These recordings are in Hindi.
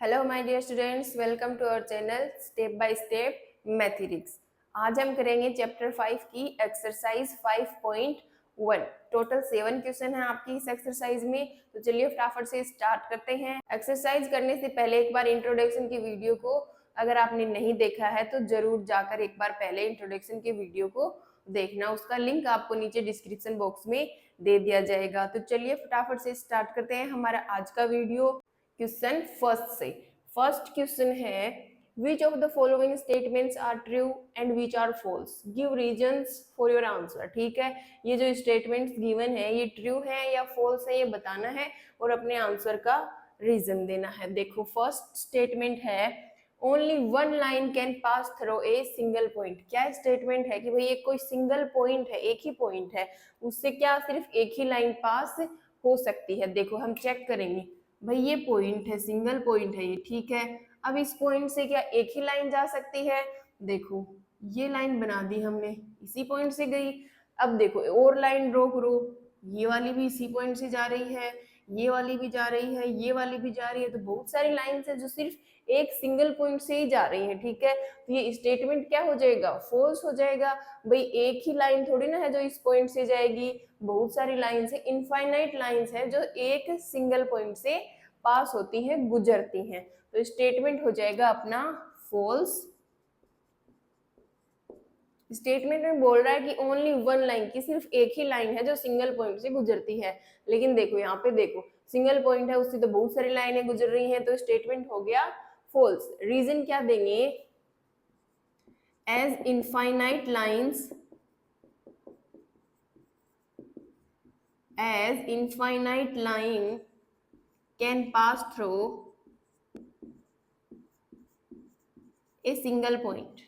Hello my dear students, welcome to our channel step by step mathematics. आज हम करेंगे चैप्टर 5 की एक्सरसाइज 5.1। टोटल 7 क्वेश्चन है आपकी इस एक्सरसाइज में। तो चलिए फटाफट से स्टार्ट करते हैं। एक्सरसाइज करने से पहले एक बार इंट्रोडक्शन की वीडियो को अगर आपने नहीं देखा है तो जरूर जाकर एक बार पहले इंट्रोडक्शन के वीडियो को देखना। उसका लिंक आपको नीचे डिस्क्रिप्शन बॉक्स में दे दिया जाएगा। तो चलिए फटाफट से स्टार्ट करते हैं हमारा आज का वीडियो। क्वेश्चन फर्स्ट से। फर्स्ट क्वेश्चन है which of the following statements are true and which are false, give reasons for your answer। ठीक है, ये जो स्टेटमेंट्स गिवन है ये ट्रू है या फॉल्स है ये बताना है और अपने आंसर का रीजन देना है। देखो फर्स्ट स्टेटमेंट है only one line can pass through a single point. क्या स्टेटमेंट है कि भाई ये कोई सिंगल पॉइंट है, एक ही पॉइंट है, उससे क्या सिर्फ एक ही लाइन पास हो सकती है। देखो हम चेक करेंगे, भाई ये पॉइंट है, सिंगल पॉइंट है ये, ठीक है। अब इस पॉइंट से क्या एक ही लाइन जा सकती है? देखो ये लाइन बना दी हमने, इसी पॉइंट से गई। अब देखो और लाइन ड्रॉ करो, ये वाली भी इसी पॉइंट से जा रही है, ये वाली भी जा रही है, ये वाली भी जा रही है। तो बहुत सारी लाइंस है जो सिर्फ एक सिंगल पॉइंट से ही जा रही है, ठीक है। तो ये स्टेटमेंट क्या हो जाएगा? फॉल्स हो जाएगा। भाई एक ही लाइन थोड़ी ना है जो इस पॉइंट से जाएगी, बहुत सारी लाइंस है, इनफाइनाइट लाइंस है जो एक सिंगल पॉइंट से पास होती हैं, गुजरती हैं। तो स्टेटमेंट हो जाएगा अपना फॉल्स। स्टेटमेंट में बोल रहा है कि ओनली वन लाइन, की सिर्फ एक ही लाइन है जो सिंगल पॉइंट से गुजरती है। लेकिन देखो यहाँ पे देखो सिंगल पॉइंट है, उससे तो बहुत सारी लाइनें गुजर रही हैं, तो स्टेटमेंट हो गया फॉल्स। रीजन क्या देंगे? As infinite lines, as infinite line can pass through a single point।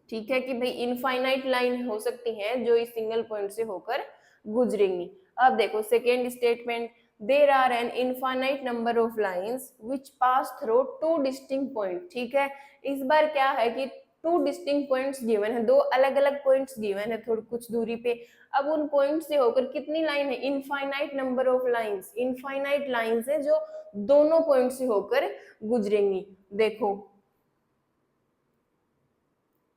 ठीक है कि भाई इनफाइनाइट लाइन हो सकती है जो इस सिंगल पॉइंट से होकर गुजरेंगी। अब देखो second statement, there are an infinite number of lines which pass through two distinct point. ठीक है, इस बार क्या है कि टू डिस्टिंक्ट पॉइंट्स गिवन है, दो अलग अलग पॉइंट्स गिवन है थोड़ी कुछ दूरी पे। अब उन पॉइंट से होकर कितनी लाइन है? Infinite number of lines, infinite lines है जो दोनों पॉइंट से होकर गुजरेंगी। देखो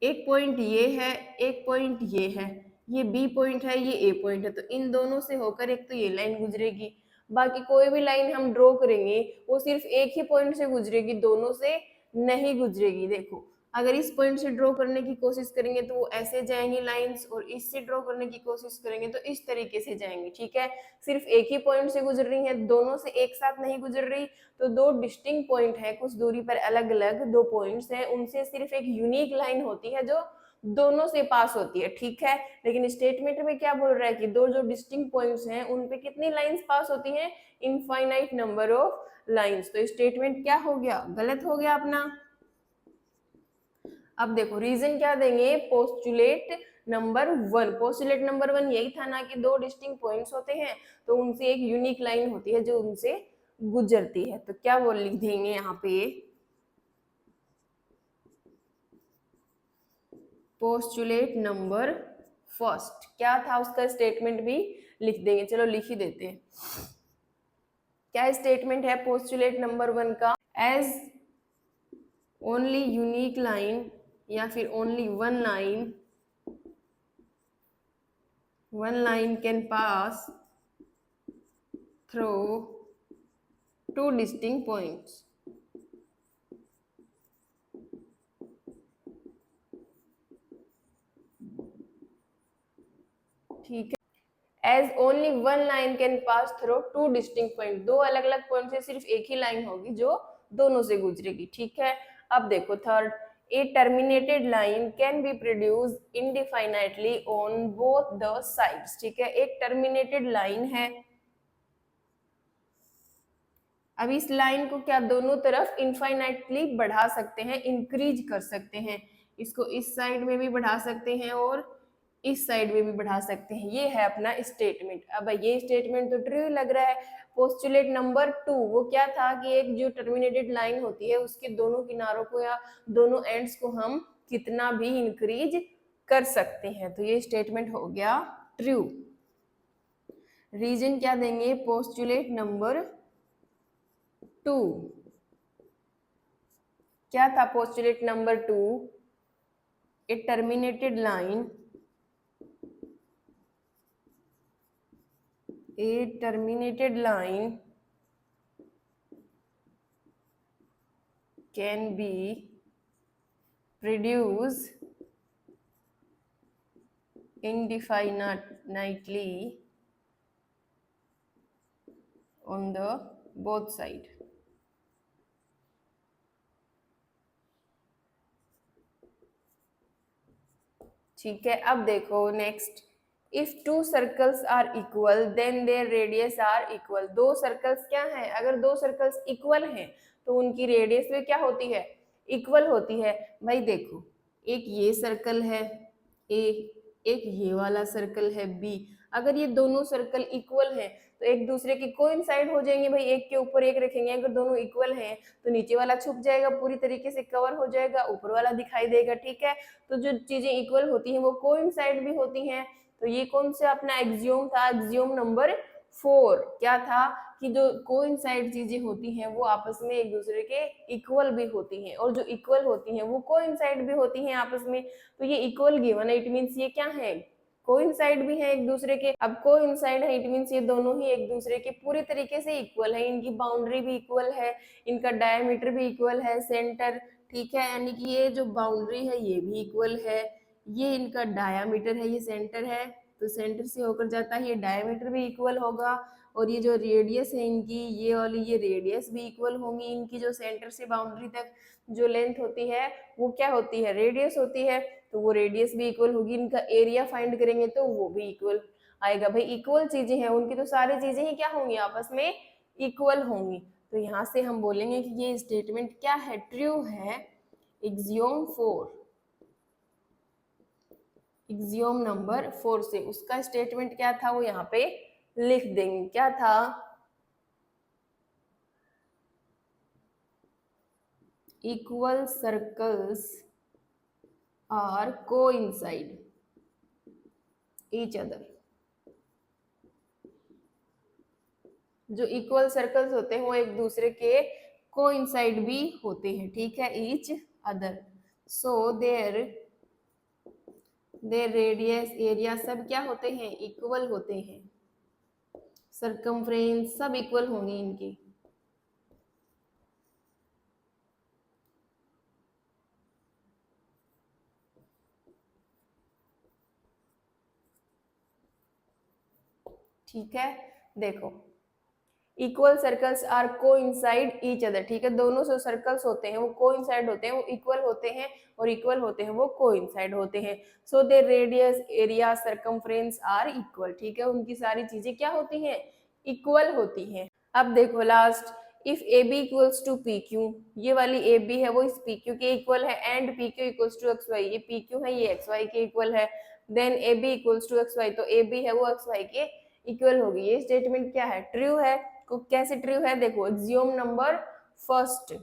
एक पॉइंट ये है, एक पॉइंट ये है, ये बी पॉइंट है, ये ए पॉइंट है, तो इन दोनों से होकर एक तो ये लाइन गुजरेगी। बाकी कोई भी लाइन हम ड्रॉ करेंगे वो सिर्फ एक ही पॉइंट से गुजरेगी, दोनों से नहीं गुजरेगी। देखो अगर इस पॉइंट से ड्रॉ करने की कोशिश करेंगे तो वो ऐसे जाएंगी लाइंस, और इससे ड्रॉ करने की कोशिश करेंगे तो इस तरीके से जाएंगी। ठीक है, सिर्फ एक ही पॉइंट से गुजर रही है, दोनों से एक साथ नहीं गुजर रही। तो दो डिस्टिंक्ट पॉइंट है, कुछ दूरी पर अलग अलग दो पॉइंट्स हैं, उनसे सिर्फ एक यूनिक लाइन होती है जो दोनों से पास होती है। ठीक है, लेकिन स्टेटमेंट में क्या बोल रहा है कि दो जो डिस्टिंक्ट पॉइंट्स हैं उन पे कितनी लाइंस पास होती हैं? Infinite number of lines. तो स्टेटमेंट क्या हो गया? गलत हो गया अपना। अब देखो रीजन क्या देंगे? Postulate number one. Postulate number one यही था ना कि दो डिस्टिंक्ट पॉइंट्स होते हैं तो उनसे एक यूनिक लाइन होती है जो उनसे गुजरती है। तो क्या वो लिख देंगे यहाँ पे? पोस्टुलेट नंबर फर्स्ट क्या था उसका स्टेटमेंट भी लिख देंगे। चलो लिख ही देते हैं। क्या स्टेटमेंट है पोस्टुलेट नंबर वन का? एज ओनली यूनिक लाइन या फिर only one line can pass through two distinct points. ठीक है, as only one line can pass through two distinct point, दो अलग अलग पॉइंट से सिर्फ एक ही लाइन होगी जो दोनों से गुजरेगी। ठीक है, अब देखो third, a terminated line can be produced indefinitely on both the sides. ठीक है, एक टर्मिनेटेड लाइन है, अब इस लाइन को क्या दोनों तरफ इनफाइनाइटली बढ़ा सकते हैं, इंक्रीज कर सकते हैं। इसको इस साइड में भी बढ़ा सकते हैं और इस साइड में भी बढ़ा सकते हैं। ये है अपना स्टेटमेंट। अब ये स्टेटमेंट तो ट्रू लग रहा है। पोस्टुलेट नंबर टू वो क्या था कि एक जो टर्मिनेटेड लाइन होती है उसके दोनों किनारों को या दोनों एंड्स को हम कितना भी इंक्रीज कर सकते हैं। तो ये स्टेटमेंट हो गया ट्रू। रीजन क्या देंगे, पोस्टुलेट नंबर 2। क्या था postulate number 2? A terminated line, a terminated line can be produced indefinitely on the both side। ठीक है, अब देखो next, if two circles are equal then their radius are equal. दो सर्कल्स क्या हैं, अगर दो सर्कल्स इक्वल हैं तो उनकी रेडियस भी क्या होती है, इक्वल होती है। भाई देखो, एक ये सर्कल है ए, एक ये वाला सर्कल है बी, अगर ये दोनों सर्कल इक्वल हैं तो एक दूसरे के कोइंसाइड हो जाएंगे। भाई एक के ऊपर एक रखेंगे, अगर दोनों इक्वल हैं तो नीचे वाला छुप जाएगा, पूरी तरीके से कवर हो जाएगा, ऊपर वाला दिखाई देगा। ठीक है, तो जो चीजें इक्वल होती हैं वो कोइंसाइड भी होती हैं। तो ये कौन सा अपना एक्सियोम था, एक्सियोम नंबर 4। क्या था कि जो कोइंसाइड चीजें होती हैं वो आपस में एक दूसरे के इक्वल भी होती हैं, और जो इक्वल होती हैं वो कोइंसाइड भी होती हैं आपस में। तो ये इक्वल गिवन है, इट मींस ये क्या है, कोइंसाइड भी है एक दूसरे के। अब कोइंसाइड है इट मींस ये दोनों ही एक दूसरे के पूरी तरीके से इक्वल है, इनकी बाउंड्री भी इक्वल है, इनका डायमीटर भी इक्वल है, सेंटर, ठीक है, यानी कि ये जो बाउंड्री है ये भी इक्वल है, ये इनका डायामीटर है, ये सेंटर है तो सेंटर से होकर जाता है, ये डायमीटर भी इक्वल होगा, और ये जो रेडियस है इनकी, ये वाली ये रेडियस भी इक्वल होंगी इनकी, जो सेंटर से बाउंड्री तक जो लेंथ होती है वो क्या होती है, रेडियस होती है, तो वो रेडियस भी इक्वल होगी। इनका एरिया फाइंड करेंगे तो वो भी इक्वल आएगा। भाई इक्वल चीजें हैं उनकी तो सारी चीजें ही क्या होंगी, आपस में इक्वल होंगी। तो यहाँ से हम बोलेंगे कि ये स्टेटमेंट क्या है, ट्रू है। एक्सियोम 4, एक्सियोम नंबर 4 से उसका स्टेटमेंट क्या था वो यहाँ पे लिख देंगे। क्या था, equal circles are coincide each other. जो इक्वल सर्कल्स होते हैं वो एक दूसरे के कोइंसाइड भी होते हैं, ठीक है, each other. So their radius, area सब क्या होते हैं, इक्वल होते हैं, सरकमफ्रेंस सब इक्वल होंगे इनकी। ठीक है, देखो equal circles are coincide each other. ठीक है, दोनों जो सर्कल्स होते हैं वो कोइंसाइड होते हैं, वो इक्वल होते हैं, और इक्वल होते हैं वो कोइंसाइड होते हैं। So their radius, area, circumference are equal. ठीक है, उनकी सारी चीजें क्या होती हैं, इक्वल होती हैं। अब देखो last, if A B equals to P Q, ये वाली ए बी है वो इस पी क्यू के इक्वल है, and P Q equals to X Y, ये पी क्यू है ये एक्स वाई के इक्वल है, then A B equals to X Y, तो ए बी है वो एक्स वाई के इक्वल होगी। ये स्टेटमेंट क्या है, ट्रू है। को कैसे ट्रू है, देखो एक्सियोम नंबर फर्स्ट,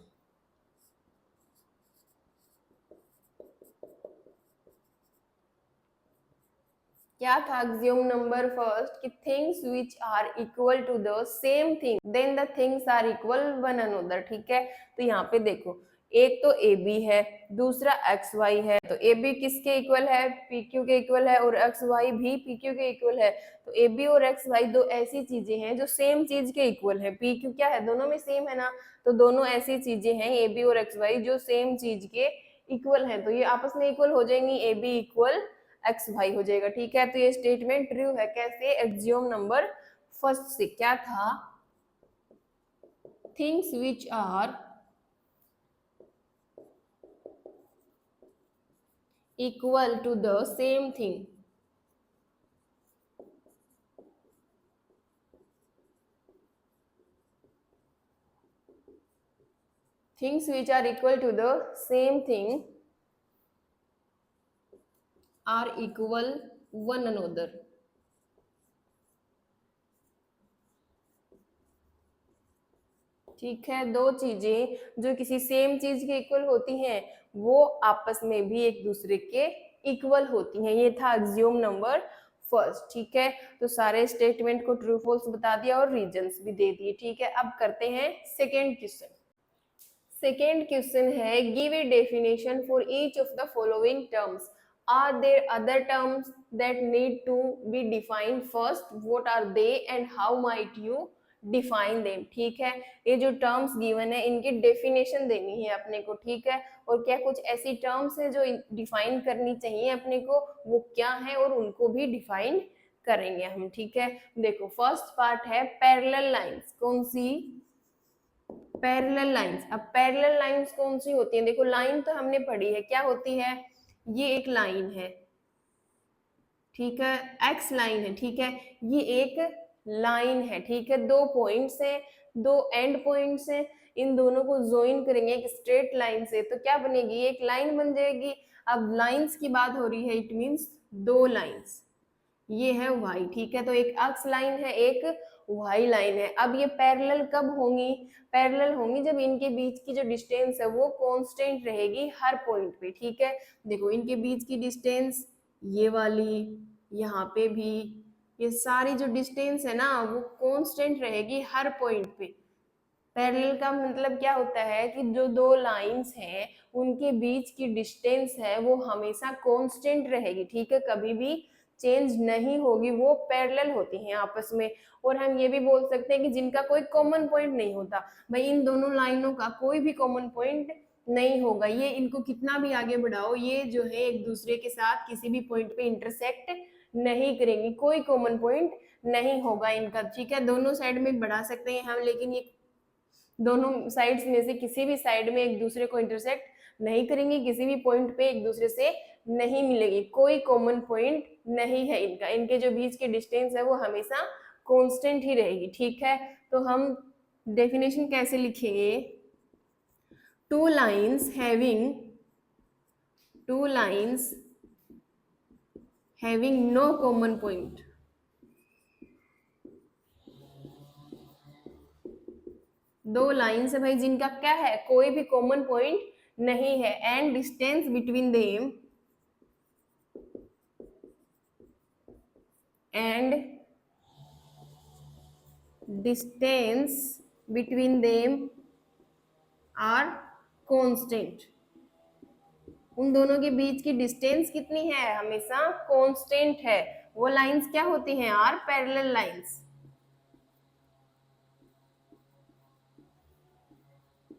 क्या था एक्सियोम नंबर फर्स्ट, कि things which are equal to the same thing then the things are equal one another. ठीक है, तो यहाँ पे देखो एक तो ए बी है, दूसरा एक्स वाई है, तो ए बी किसके इक्वल है, पी क्यू के इक्वल है, और एक्स वाई भी पी क्यू के इक्वल है। तो ए बी और एक्स वाई दो ऐसी चीजें हैं जो सेम चीज के इक्वल है, पी क्यू क्या है, दोनों में सेम है ना, तो दोनों ऐसी चीजें हैं ए बी और एक्स वाई जो सेम चीज के इक्वल है, तो ये आपस में इक्वल हो जाएंगी, A B equal X Y हो जाएगा। ठीक है, तो ये स्टेटमेंट ट्रू है। कैसे, एक्सियोम नंबर फर्स्ट से क्या था, things which are equal to the same thing things which are equal to the same thing are equal one another. ठीक है, दो चीजें जो किसी सेम चीज के इक्वल होती हैं वो आपस में भी एक दूसरे के इक्वल होती हैं। ये था एक्सियोम नंबर फर्स्ट। ठीक है, तो सारे स्टेटमेंट को ट्रू फॉल्स बता दिया और रीजंस भी दे दिए। ठीक है, अब करते हैं सेकेंड क्वेश्चन। सेकेंड क्वेश्चन है give a definition for each of the following terms, are there other terms that need to be defined first, what are they and how might you define them. ठीक है, ये जो टर्म्स गिवन है इनकी डेफिनेशन देनी है अपने को। ठीक है, और क्या कुछ ऐसी टर्म्स है जो डिफाइन करनी चाहिए अपने को, वो क्या है और उनको भी डिफाइन करेंगे हम। ठीक है, देखो फर्स्ट पार्ट है पैरेलल लाइंस। कौन सी? Parallel lines. अब पैरेलल लाइंस कौन सी होती है? देखो लाइन तो हमने पढ़ी है, क्या होती है? ये एक लाइन है, ठीक है, एक्स लाइन है। ठीक है, ये एक लाइन है। ठीक है, दो पॉइंट्स हैं, दो एंड पॉइंट्स हैं, इन दोनों को ज्वाइन करेंगे एक स्ट्रेट लाइन से तो क्या बनेगी? एक लाइन बन जाएगी। अब लाइंस की बात हो रही है, इट मींस दो लाइंस। ये है वाई। ठीक है, तो एक एक्स लाइन है, एक वाई लाइन है। अब ये पैरेलल कब होंगी? पैरेलल होंगी जब इनके बीच की जो डिस्टेंस है वो कांस्टेंट रहेगी हर पॉइंट पे। ठीक है, देखो इनके बीच की डिस्टेंस ये वाली, यहाँ पे भी, ये सारी जो डिस्टेंस है ना वो कांस्टेंट रहेगी हर पॉइंट पे। पैरेलल का मतलब क्या होता है कि जो दो लाइंस हैं उनके बीच की डिस्टेंस है वो हमेशा कांस्टेंट रहेगी। ठीक है, कभी भी चेंज नहीं होगी, वो पैरेलल होती हैं आपस में। और हम ये भी बोल सकते हैं कि जिनका कोई कॉमन पॉइंट नहीं होता। भाई इन दोनों लाइनों का कोई भी कॉमन पॉइंट नहीं होगा, ये इनको कितना भी आगे बढ़ाओ ये जो है एक दूसरे के साथ किसी भी पॉइंट पे इंटरसेक्ट नहीं करेंगी, कोई कॉमन पॉइंट नहीं होगा इनका। ठीक है, दोनों साइड में बढ़ा सकते हैं हम, लेकिन ये दोनों साइड्स में से किसी भी साइड में एक दूसरे को इंटरसेक्ट नहीं करेंगे, किसी भी पॉइंट पे एक दूसरे से नहीं मिलेगी, कोई कॉमन पॉइंट नहीं है इनका। इनके जो बीच की डिस्टेंस है वो हमेशा कांस्टेंट ही रहेगी। ठीक है, तो हम डेफिनेशन कैसे लिखेंगे? Two lines having no common point, दो लाइंस है भाई जिनका क्या है, कोई भी कॉमन पॉइंट नहीं है, and distance between them are constant. उन दोनों के बीच की डिस्टेंस कितनी है? हमेशा कांस्टेंट है। वो लाइंस क्या होती हैं? Are parallel lines.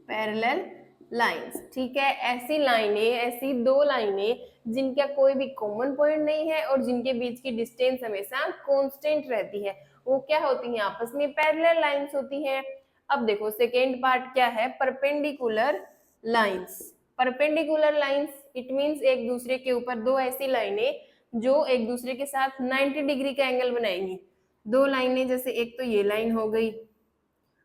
Parallel lines. ठीक है, ऐसी लाइनें, ऐसी दो लाइनें जिनका कोई भी कॉमन पॉइंट नहीं है और जिनके बीच की डिस्टेंस हमेशा कांस्टेंट रहती है, वो क्या होती हैं? आपस में पैरेलल लाइंस होती हैं। अब देखो सेकेंड पार्ट क्या है? Perpendicular lines. Perpendicular lines it means एक दूसरे के ऊपर दो ऐसी लाइनें जो एक दूसरे के साथ 90 डिग्री का एंगल बनाएंगी। दो लाइनें, जैसे एक तो ये लाइन हो गई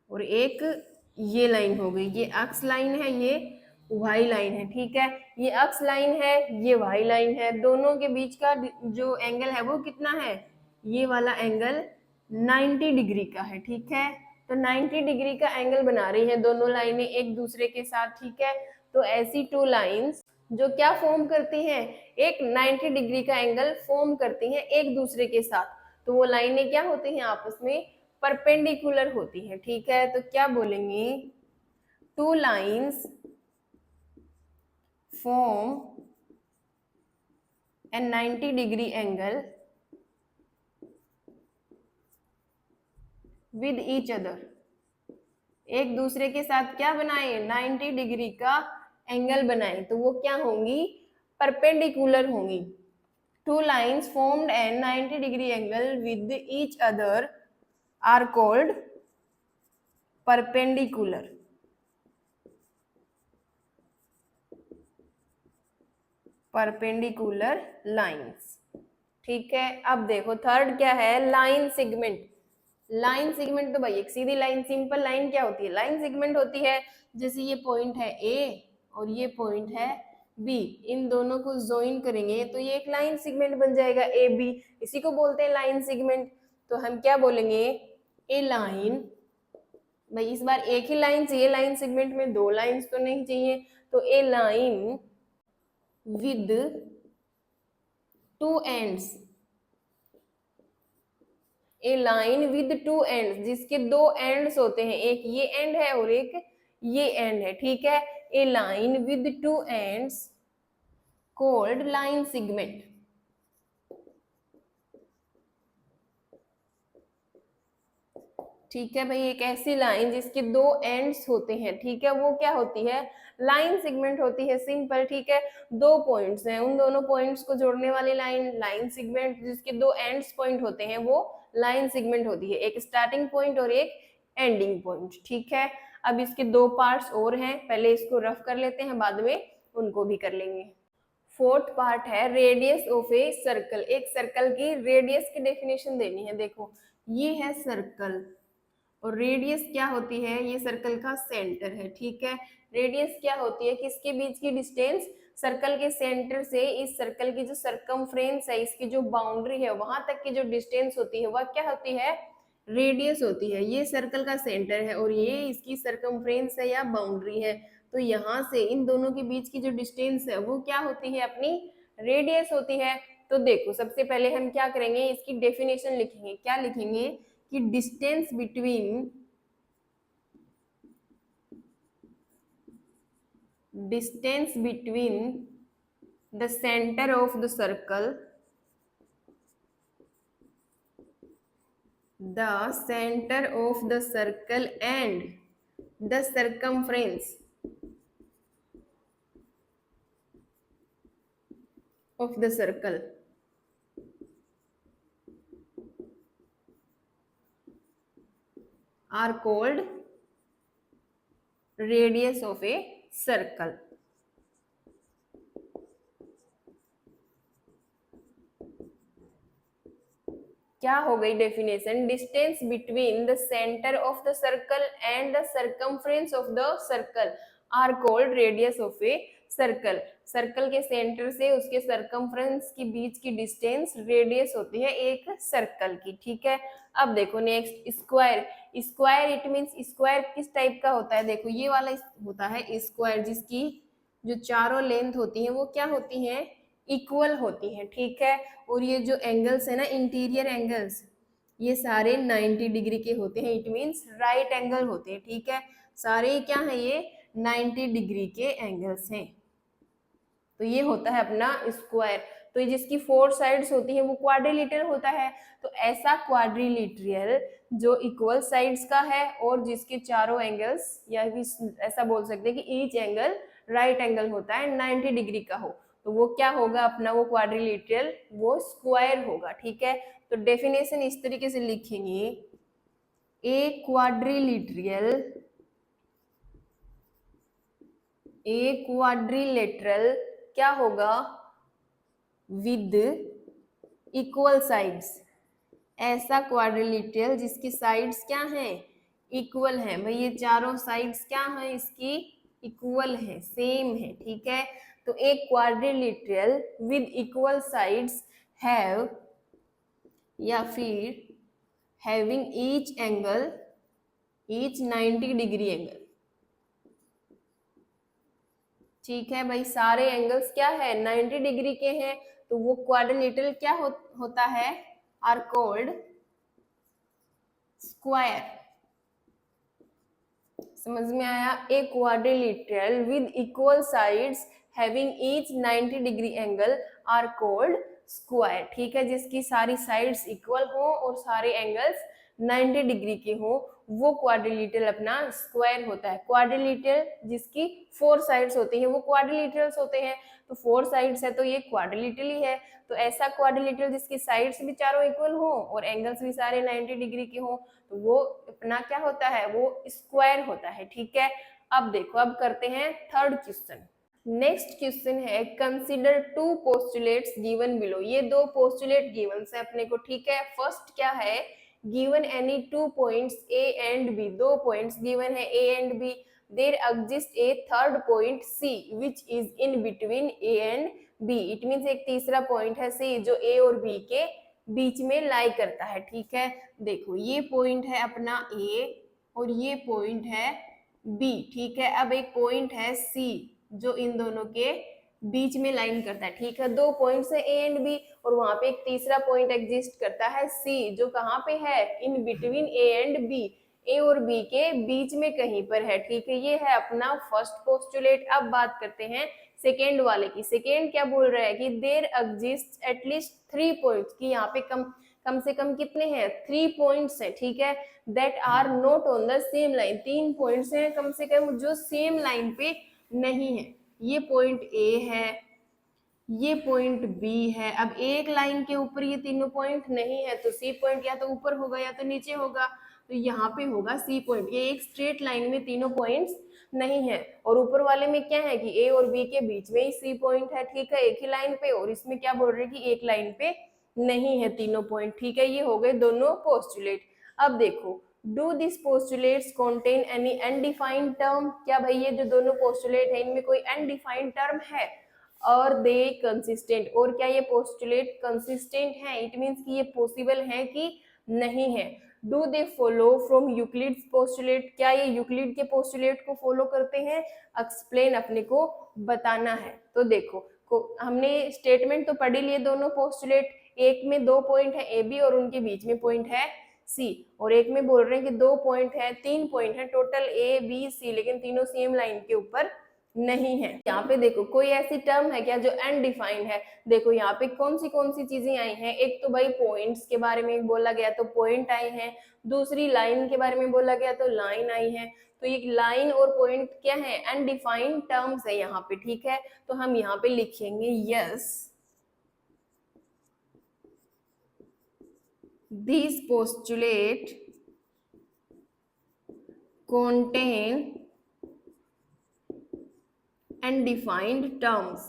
और एक ये लाइन हो गई, ये एक्स लाइन है, ये वाई लाइन है। ठीक है, ये एक्स लाइन है, ये वाई लाइन है, दोनों के बीच का जो एंगल है वो कितना है? ये वाला एंगल 90 डिग्री का है। ठीक है, तो 90 डिग्री का एंगल बना रही है दोनों लाइनें एक दूसरे के साथ। ठीक है, तो ऐसी टू लाइंस जो क्या फॉर्म करती हैं? एक 90 डिग्री का एंगल फॉर्म करती हैं एक दूसरे के साथ, तो वो लाइनें क्या होती हैं? आपस में परपेंडिकुलर होती है। ठीक है, तो क्या बोलेंगे? Two lines form A 90 degree angle with each other. एक दूसरे के साथ क्या बनाए? 90 डिग्री का एंगल बनाए, तो वो क्या होंगी? परपेंडिकुलर होंगी। Two lines formed an 90 degree angle with each other are called perpendicular. Perpendicular lines. ठीक है, अब देखो थर्ड क्या है? Line segment. लाइन सेगमेंट तो भाई एक सीधी लाइन, सिंपल लाइन क्या होती है? लाइन सेगमेंट होती है जैसे ये पॉइंट है ए और ये पॉइंट है बी, इन दोनों को ज्वाइन करेंगे तो ये एक लाइन सेगमेंट बन जाएगा ए बी, इसी को बोलते हैं लाइन सेगमेंट। तो हम क्या बोलेंगे? ए लाइन, भाई इस बार एक ही लाइन चाहिए लाइन सेगमेंट में, दो लाइंस तो नहीं चाहिए, तो a line with two ends a line with two ends, जिसके दो एंड्स होते हैं, एक ये एंड है और एक ये एंड है, ठीक है। A line with two ends called line segment. ठीक है भाई, एक ऐसी लाइन जिसके दो एंड्स होते हैं, ठीक है, वो क्या होती है, लाइन सेगमेंट होती है, सिंपल, ठीक है। दो पॉइंट्स हैं, उन दोनों पॉइंट्स को जोड़ने वाली लाइन लाइन सेगमेंट, जिसके दो एंड्स पॉइंट होते हैं वो लाइन सेगमेंट होती है, एक स्टार्टिंग पॉइंट और एक एंडिंग पॉइंट, ठीक है। अब इसके दो पार्ट्स और हैं, पहले इसको रफ कर लेते हैं, बाद में उनको भी कर लेंगे। फोर्थ पार्ट है रेडियस ऑफ ए सर्कल। एक सर्कल की रेडियस की डेफिनेशन देनी है। देखो ये है सर्कल और रेडियस क्या होती है, ये सर्कल का सेंटर है, ठीक है। रेडियस क्या होती है, किसके बीच की डिस्टेंस, सर्कल के सेंटर से इस सर्कल की जो सरकमफ्रेंस है, इसकी जो बाउंड्री है, वहां तक की जो डिस्टेंस होती है वह क्या होती है, रेडियस होती है। ये सर्कल का सेंटर है और ये इसकी सरकमफ्रेंस है या बाउंड्री है, तो यहाँ से इन दोनों के बीच की जो डिस्टेंस है वो क्या होती है, अपनी रेडियस होती है। तो देखो सबसे पहले हम क्या करेंगे, इसकी डेफिनेशन लिखेंगे। क्या लिखेंगे कि distance between the centre of the circle, and the circumference of the circle are called radius of a circle। क्या हो गई definition, distance between the centre of the circle and the circumference of the circle are called radius of a circle. Circle के सेंटर से उसके सरकमफ्रेंस के बीच की डिस्टेंस रेडियस होती है एक सर्कल की, ठीक है। अब देखो next square. Square it means, square किस टाइप का होता है, देखो ये वाला होता है स्क्वायर, जिसकी जो चारों लेंथ होती है वो क्या होती है, इक्वल होती है, ठीक है। और ये जो एंगल्स है ना, इंटीरियर एंगल्स, ये सारे 90 डिग्री के होते हैं, इट मींस राइट एंगल होते हैं, ठीक है। सारे क्या है, ये 90 डिग्री के एंगल्स हैं। तो ये होता है अपना स्क्वायर। तो जिसकी फोर साइड्स होती है वो क्वाड्रिलेटरल होता है। तो ऐसा क्वाड्रिलेटरल जो इक्वल साइड्स का है और जिसके चारों एंगल्स, या भी ऐसा बोल सकते हैं कि ईच एंगल राइट एंगल होता है, 90 डिग्री का हो, तो वो क्या होगा अपना, वो क्वाड्रिलेटरल, वो स्क्वायर होगा, ठीक है। तो डेफिनेशन इस तरीके से लिखेंगे, ए क्वाड्रिलेटरल क्या होगा, विद इक्वल साइड्स। ऐसा क्वाड्रिलेटरल जिसकी साइड्स क्या हैं, इक्वल है। भाई ये चारों साइड्स क्या है, इसकी इक्वल है, सेम है, ठीक है। तो एक quadrilateral with equal sides have, या फिर हैविंग ईच 90 डिग्री एंगल, ठीक है भाई। सारे एंगल्स क्या है, 90 डिग्री के हैं, तो वो क्वाड्रिलेटरल क्या होता है, आर कॉल्ड स्क्वायर। समझ में आया, a quadrilateral with equal sides having each 90 degree angle are called square, ठीक है। जिसकी सारी साइड्स इक्वल हो और सारे एंगल्स 90 डिग्री के हो, वो क्वाड्रिलेटरल अपना स्क्वायर होता है। क्वाड्रिलेटरल जिसकी फोर साइड्स होती है वो क्वाड्रिलेटरल्स होते हैं, तो फोर साइड्स है तो ये क्वाड्रिलेटरल ही है। तो ऐसा क्वाड्रिलेटरल जिसकी साइड्स भी चारों इक्वल हो और एंगल्स भी सारे 90 डिग्री के हो, तो वो अपना क्या होता है, वो स्क्वायर होता है, ठीक है। अब देखो, अब करते हैं थर्ड क्वेश्चन। नेक्स्ट क्वेश्चन है, consider two postulates given below. ये दो पोस्टुलेट गिवन है अपने को, ठीक है। फर्स्ट क्या है, given any two points A and B. दो पॉइंट्स गिवन है A and B, there exist a third point C which is in between A and B. It means एक तीसरा पॉइंट है सी जो ए और बी के बीच में लाई करता है, ठीक है। देखो ये पॉइंट है अपना ए और ये पॉइंट है बी, ठीक है। अब एक पॉइंट है सी जो इन दोनों के बीच में लाइन करता है, ठीक है। 2 पॉइंट्स है ए एंड बी, और वहां पे एक तीसरा पॉइंट एग्जिस्ट करता है सी, जो कहाँ पे है, in between A and B, A और बी के बीच में कहीं पर है, ठीक है। ये है अपना फर्स्ट पोस्टुलेट। अब बात करते हैं सेकेंड वाले की। सेकेंड क्या बोल रहा है कि देयर एग्जिस्ट एटलीस्ट 3 पॉइंट्स, कि यहाँ पे कम से कम कितने हैं, 3 पॉइंट्स हैं, ठीक है। That are not on the same line, 3 points हैं कम से कम जो सेम लाइन पे नहीं है। ये पॉइंट ए है, ये पॉइंट बी है। अब एक लाइन के ऊपर ये तीनों पॉइंट नहीं है, तो सी पॉइंट या तो ऊपर होगा या तो नीचे होगा, तो यहाँ पे होगा सी पॉइंट। ये एक स्ट्रेट लाइन में तीनों पॉइंट्स नहीं है, और ऊपर वाले में क्या है कि ए और बी के बीच में ही सी पॉइंट है, ठीक है, एक ही लाइन पे। और इसमें क्या बोल रहे हैं कि एक लाइन पे नहीं है तीनों पॉइंट, ठीक है। ये हो गए दोनों पोस्टुलेट। अब देखो, do this postulates contain any undefined term, क्या भाई ये जो दोनों पोस्टुलेट है इनमें कोई अनडिफाइंड टर्म है, और दे कंसिस्टेंट, और क्या ये पोस्टुलेट कंसिस्टेंट है, इट मींस कि ये पॉसिबल है कि नहीं है। Do they follow from Euclid's postulate, क्या ये यूक्लिड के पोस्टुलेट को फॉलो करते हैं, एक्सप्लेन, अपने को बताना है। तो देखो हमने स्टेटमेंट तो पढ़ ही लिए दोनों पोस्टुलेट, एक में 2 पॉइंट है ए बी और उनके बीच में पॉइंट है सी, और एक में बोल रहे हैं कि 2 पॉइंट है, 3 पॉइंट है टोटल ए बी सी, लेकिन तीनों सेम लाइन के ऊपर नहीं है। यहाँ पे देखो कोई ऐसी टर्म है क्या जो अनडिफाइंड है। देखो यहाँ पे कौन सी चीजें आई हैं, एक तो भाई पॉइंट्स के बारे में बोला गया तो पॉइंट आए हैं, दूसरी लाइन के बारे में बोला गया तो लाइन आई है। तो ये लाइन और पॉइंट क्या है, अनडिफाइंड टर्म्स है यहाँ पे, ठीक है। तो हम यहाँ पे लिखेंगे yes, these postulate contain undefined terms,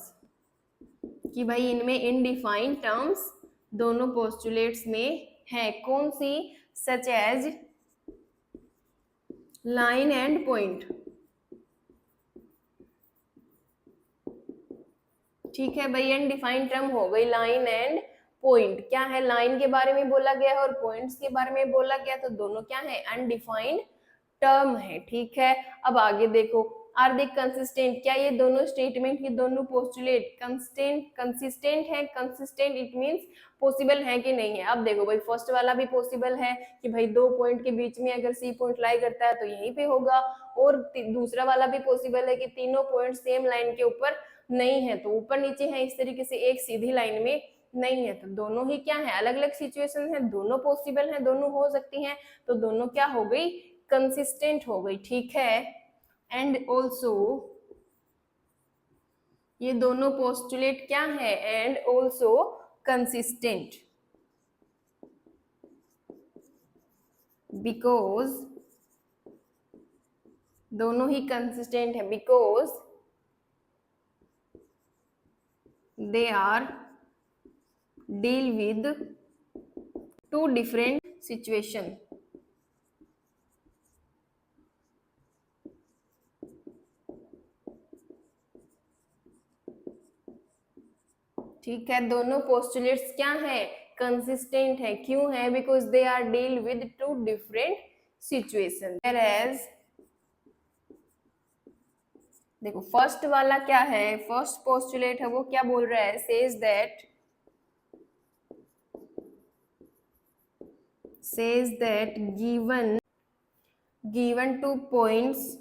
कि भाई इनमें इनडिफाइंड टर्म्स दोनों पोस्टुलेट्स में है। कौन सी, such as line and point, ठीक है भाई। अनडिफाइंड टर्म हो गई लाइन एंड पॉइंट। क्या है, लाइन के बारे में बोला गया है और पॉइंट्स के बारे में बोला गया, तो दोनों क्या है, अनडिफाइंड टर्म है, ठीक है। अब आगे देखो, आर दे कंसिस्टेंट, क्या ये दोनों स्टेटमेंट, ये दोनों पोस्टुलेट कंसिस्टेंट है। कंसिस्टेंट इट मींस पॉसिबल है कि नहीं है। अब देखो भाई फर्स्ट वाला भी पॉसिबल है कि भाई 2 पॉइंट के बीच में अगर सी पॉइंट लाई करता है तो यहीं पे होगा, और दूसरा वाला भी पॉसिबल है कि तीनों पॉइंट सेम लाइन के ऊपर नहीं है, तो ऊपर नीचे है इस तरीके से, एक सीधी लाइन में नहीं है। तो दोनों ही क्या है, अलग अलग सिचुएशन है, दोनों पॉसिबल है, दोनों हो सकती हैं, तो दोनों क्या हो गई, कंसिस्टेंट हो गई, ठीक है। एंड ऑल्सो, ये दोनों पोस्टुलेट क्या है, एंड ऑल्सो कंसिस्टेंट, बिकॉज, दोनों ही कंसिस्टेंट है because they are deal with 2 different situation, ठीक है। दोनों पोस्टुलेट्स क्या है, कंसिस्टेंट है, क्यों है, because they are deal with 2 different situation. Whereas देखो फर्स्ट वाला क्या है, फर्स्ट पोस्टुलेट है वो क्या बोल रहा है, says that given 2 points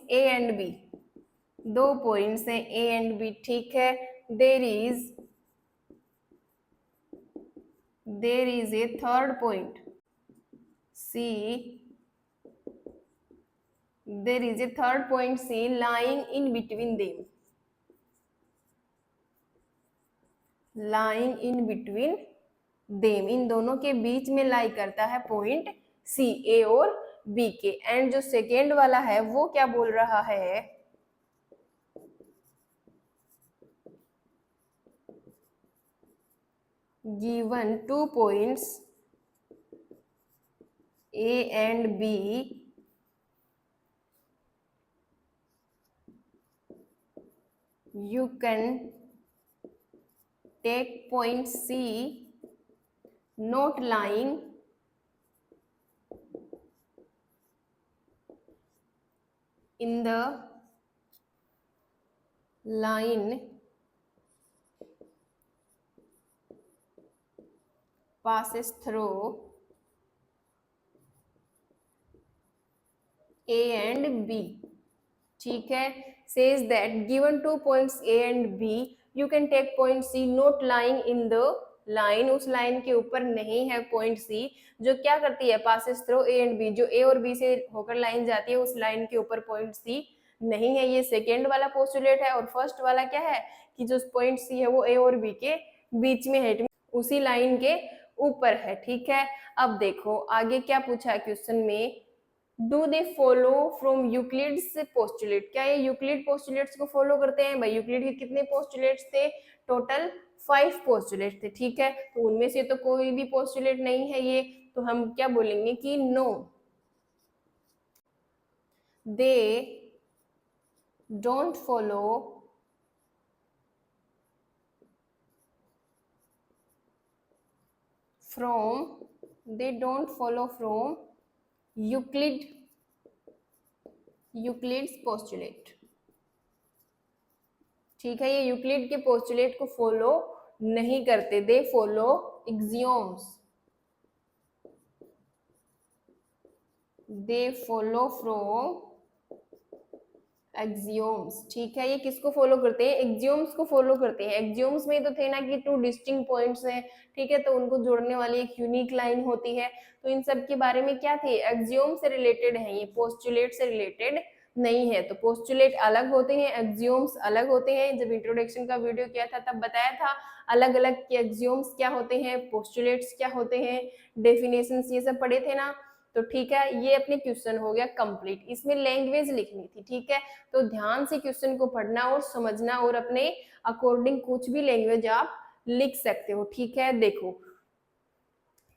A and B, 2 points हैं A एंड B, ठीक है। There is a third point C, there is a third point C lying in between them, lying in between them, इन दोनों के बीच में लाई करता है पॉइंट C, A और B के। एंड जो सेकेंड वाला है वो क्या बोल रहा है, given 2 points A and B, you can take point C not lying in the line passes through A and B. ठीक है, says that given 2 points A and B, you can take point C not lying in the line, उस लाइन के ऊपर नहीं है पॉइंट C, जो क्या करती है, passes through A and B, जो A और B से होकर लाइन जाती है, उस लाइन के ऊपर पॉइंट C नहीं है। ये सेकेंड वाला पोस्टुलेट है। और फर्स्ट वाला क्या है कि जो पॉइंट C है वो A और B के बीच में है, उसी लाइन के ऊपर है। ठीक है, अब देखो आगे क्या पूछा है क्वेश्चन में, do they follow from Euclid's postulate, क्या ये यूक्लिड पोस्टुलेट्स को फॉलो करते हैं? भाई यूक्लिड के कितने पोस्टुलेट्स थे? टोटल 5 पोस्टुलेट थे। ठीक है, तो उनमें से तो कोई भी पोस्टुलेट नहीं है ये, तो हम क्या बोलेंगे कि no, they don't follow from, they don't follow from Euclid's postulate. ठीक है, ये यूक्लिड के पोस्टुलेट को फॉलो नहीं करते, they follow axioms, they follow from axioms. ठीक है, ये किसको फॉलो करते हैं? एक्सियोम्स को फॉलो करते हैं। एक्सियोम्स में तो थे ना कि 2 डिस्टिंक्ट पॉइंट्स हैं, ठीक है, तो उनको जोड़ने वाली एक यूनिक लाइन होती है, तो इन सब के बारे में क्या थे, एक्सियोम से रिलेटेड है, ये पोस्टुलेट से रिलेटेड नहीं है। तो पोस्टुलेट अलग होते हैं, एक्सियोम्स अलग होते हैं। जब इंट्रोडक्शन का वीडियो किया था तब बताया था अलग अलग के एक्सियोम्स क्या होते हैं, पोस्टुलेट्स क्या होते हैं, डेफिनेशंस ये सब पढ़े थे ना। तो ठीक है, ये अपने क्वेश्चन हो गया कंप्लीट। इसमें लैंग्वेज लिखनी थी, ठीक है, तो ध्यान से क्वेश्चन को पढ़ना और समझना और अपने अकॉर्डिंग कुछ भी लैंग्वेज आप लिख सकते हो। ठीक है, देखो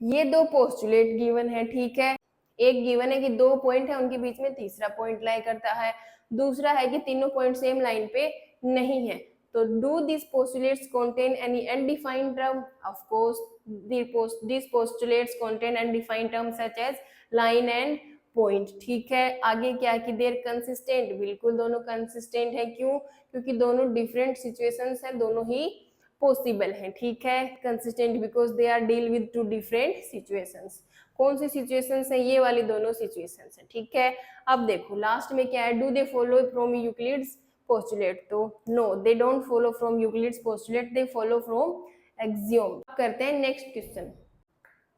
ये 2 पोस्टुलेट गिवन है। ठीक है, एक गिवन है कि 2 पॉइंट है, उनके बीच में तीसरा पॉइंट लाई करता है, दूसरा है कि तीनों पॉइंट सेम लाइन पे नहीं है। तो do this postulates contain any undefined term? Of course these postulates contain undefined terms such as line and point। ठीक है, आगे क्या कि देर कंसिस्टेंट, बिल्कुल दोनों कंसिस्टेंट है। क्यों? क्योंकि दोनों डिफरेंट सिचुएशंस है, दोनों ही पॉसिबल है। ठीक है, consistent because they are deal with 2 different situations. कौन सी सिचुएशंस है? ये वाली दोनों सिचुएशंस है। ठीक है, अब देखो लास्ट में क्या है, do they follow from Euclid's postulate? तो no, they don't follow from Euclid's postulate, they follow from axiom. करते हैं नेक्स्ट क्वेश्चन।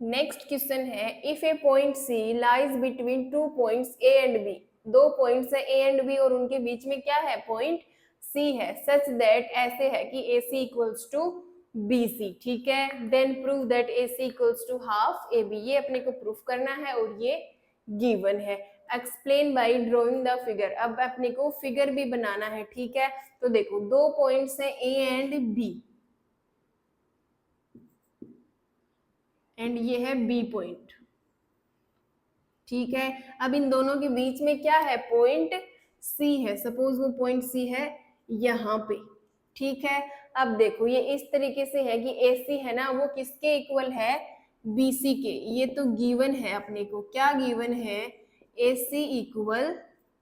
नेक्स्ट क्वेश्चन है, if a point C lies between 2 points A and B, 2 points है ए एंड बी और उनके बीच में क्या है, पॉइंट सी है, सच दैट, ऐसे है कि A C equals to B C. ठीक है, then prove that A C equals to half A B, ये अपने को प्रूफ करना है और ये गिवन है। Explain by drawing the figure, अब अपने को फिगर भी बनाना है। ठीक है, तो देखो 2 पॉइंट्स है ए एंड बी, एंड ये है बी पॉइंट। ठीक है, अब इन दोनों के बीच में क्या है, पॉइंट सी है। सपोज वो पॉइंट सी है यहाँ पे। ठीक है, अब देखो ये इस तरीके से है कि ए सी है ना, वो किसके इक्वल है, बी सी के। ये तो गिवन है अपने को, क्या गिवन है, ए सी इक्वल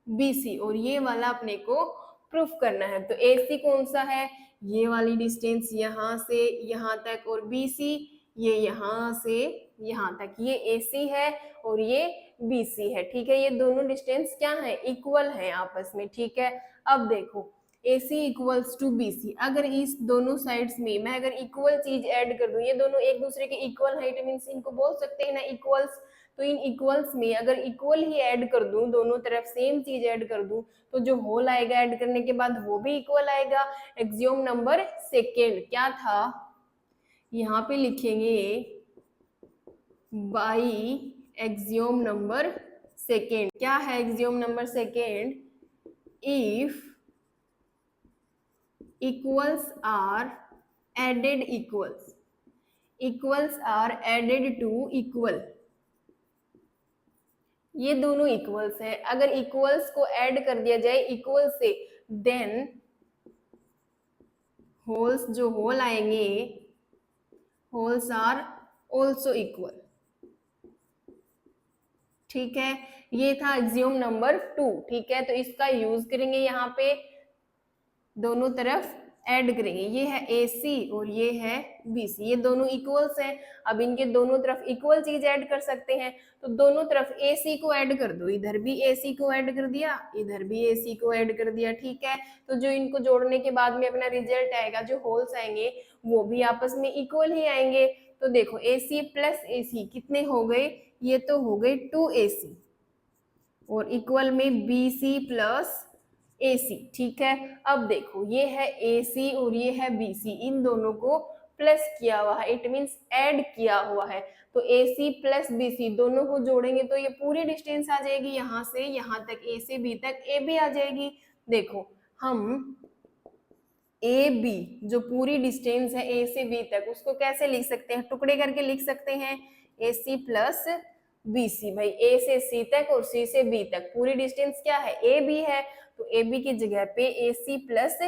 बी सी, और ये वाला अपने को प्रूफ करना है। तो ए सी कौन सा है, ये वाली डिस्टेंस यहाँ से यहाँ तक, और बी सी ये यहाँ से यहाँ तक, ये ए सी है और ये बी सी है। ठीक है, ये दोनों डिस्टेंस क्या है, इक्वल है आपस में। ठीक है, अब देखो ए सी इक्वल्स टू बी सी, अगर इस दोनों साइड्स में मैं अगर इक्वल चीज ऐड कर दूं, ये दोनों एक दूसरे के इक्वल हाइट मीन्स इनको बोल सकते हैं ना इक्वल्स, तो इन इक्वल्स में अगर इक्वल ही ऐड कर दूं, दोनों तरफ सेम चीज ऐड कर दूं, तो जो होल आएगा ऐड करने के बाद वो भी इक्वल आएगा। एक्सियोम नंबर सेकेंड क्या था, यहाँ पे लिखेंगे बाई एक्सियोम नंबर सेकेंड। क्या है axiom number second, if equals are added equals are added to equal, ये दोनों इक्वल्स है, अगर इक्वल्स को ऐड कर दिया जाए इक्वल से, देन होल्स जो होल आएंगे, होल्स आर ऑल्सो इक्वल। ठीक है, ये था एक्सियोम नंबर 2। ठीक है, तो इसका यूज करेंगे यहाँ पे दोनों तरफ ऐड करेंगे, ये है AC और ये है BC, ये दोनों इक्वल्स हैं। अब इनके दोनों तरफ इक्वल चीज ऐड कर सकते हैं, तो दोनों तरफ AC को ऐड कर दो, इधर भी AC को ऐड कर दिया, इधर भी AC को ऐड कर दिया, ठीक है। तो जो इनको जोड़ने के बाद में अपना रिजल्ट आएगा, जो होल्स आएंगे वो भी आपस में इक्वल ही आएंगे। तो देखो AC प्लस AC कितने हो गए, ये तो हो गए 2AC, और इक्वल में BC प्लस AC, ठीक है। अब देखो ये है AC और ये है BC, इन दोनों को प्लस किया हुआ है, इट मींस ऐड किया हुआ है। तो AC प्लस BC दोनों को जोड़ेंगे तो ये पूरी डिस्टेंस आ जाएगी, यहाँ से यहाँ तक A से B तक AB आ जाएगी। देखो हम AB जो पूरी डिस्टेंस है A से B तक, उसको कैसे लिख सकते हैं, टुकड़े करके लिख सकते हैं, AC प्लस BC। भाई A से C तक और C से B तक पूरी डिस्टेंस क्या है, AB है, तो AB की जगह पे AC प्लस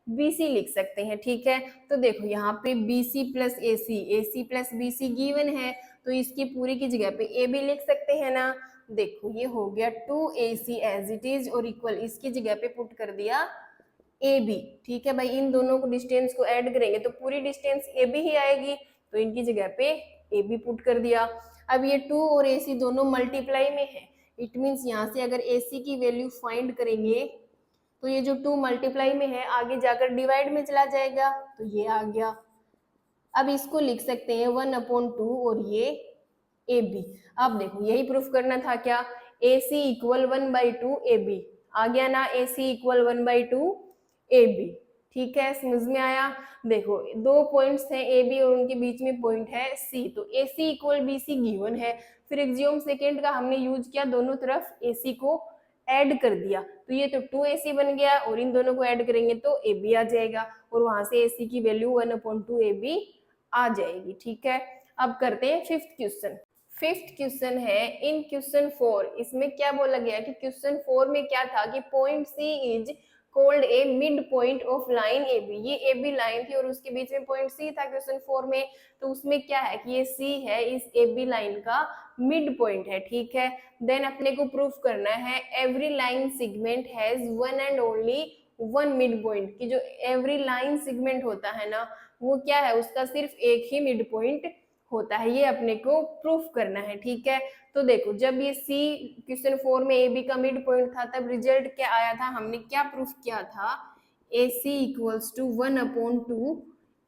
BC लिख सकते हैं, ठीक है। तो देखो यहाँ पे BC plus AC plus BC given है, तो इसकी पूरी की जगह पे AB लिख सकते हैं ना। देखो ये हो गया 2AC एज इट इज, और इक्वल इसकी जगह पे पुट कर दिया AB, ठीक है भाई। इन दोनों को डिस्टेंस को ऐड करेंगे तो पूरी डिस्टेंस AB ही आएगी, तो इनकी जगह पे AB पुट कर दिया। अब ये 2 और AC दोनों मल्टीप्लाई में है, इट मींस यहाँ से अगर AC की वैल्यू फाइंड करेंगे तो ये जो 2 मल्टीप्लाई में है आगे जाकर डिवाइड में चला जाएगा, तो ये आ गया। अब इसको लिख सकते हैं 1/2 और ये AB। अब देखो यही प्रूफ करना था क्या, AC इक्वल 1/2 AB, आ गया ना, AC इक्वल 1/2 AB, ठीक है, समझ में आया। देखो दो पॉइंट्स हैं AB और उनके बीच में पॉइंट है C, तो AC इक्वल BC गिवन है, फिर एक्सियोम सेकेंड का हमने यूज किया, दोनों तरफ AC को ऐड कर दिया, तो ये तो 2AC बन गया, और इन दोनों को ऐड करेंगे तो AB आ जाएगा, और वहां से AC की वैल्यू 1/2 AB आ जाएगी, ठीक है। अब करते हैं फिफ्थ क्वेश्चन। फिफ्थ क्वेश्चन है इन क्वेश्चन 4, इसमें क्या बोला गया कि क्वेश्चन 4 में क्या था कि point C is called a mid point of line AB, ये AB लाइन थी और उसके बीच में पॉइंट C था क्वेश्चन 4 में, तो उसमें क्या है कि ये C है, इस AB लाइन का मिड पॉइंट है, ठीक है। देन अपने को प्रूफ करना है every line segment has one and only one mid point, कि जो एवरी लाइन सेगमेंट होता है ना वो क्या है, उसका सिर्फ एक ही मिड पॉइंट होता है, ये अपने को प्रूफ करना है, ठीक है। तो देखो जब ये C क्वेश्चन 4 में AB का मिड पॉइंट था तब रिजल्ट क्या आया था, हमने क्या प्रूफ किया था, AC इक्वल्स टू 1/2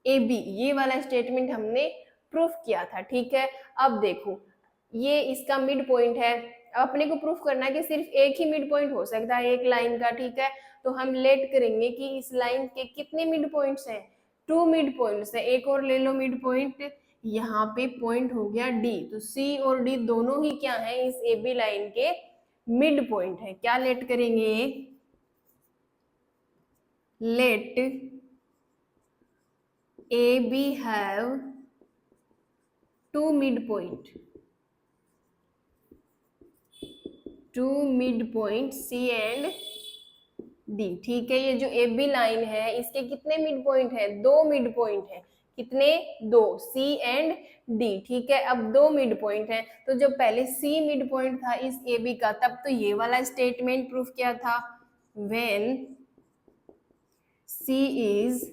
AB, ये वाला स्टेटमेंट हमने प्रूफ किया था, ठीक है। अब देखो ये इसका मिड पॉइंट है, अब अपने को प्रूफ करना है कि सिर्फ एक ही मिड पॉइंट हो सकता है एक लाइन का, ठीक है। तो हम लेट करेंगे कि इस लाइन के कितने मिड पॉइंट्स हैं, 2 मिड पॉइंट्स है, एक और ले लो मिड पॉइंट, यहाँ पे पॉइंट हो गया D, तो C और D दोनों ही क्या है, इस AB लाइन के मिड पॉइंट है। क्या लेट करेंगे, let AB have 2 mid point, 2 mid point C and D, ठीक है। ये जो AB लाइन है इसके कितने मिड पॉइंट है, 2 मिड पॉइंट है, कितने, 2, C एंड D, ठीक है। अब 2 मिड पॉइंट है, तो जब पहले C मिड पॉइंट था इस AB का, तब तो ये वाला स्टेटमेंट प्रूफ किया था, when C is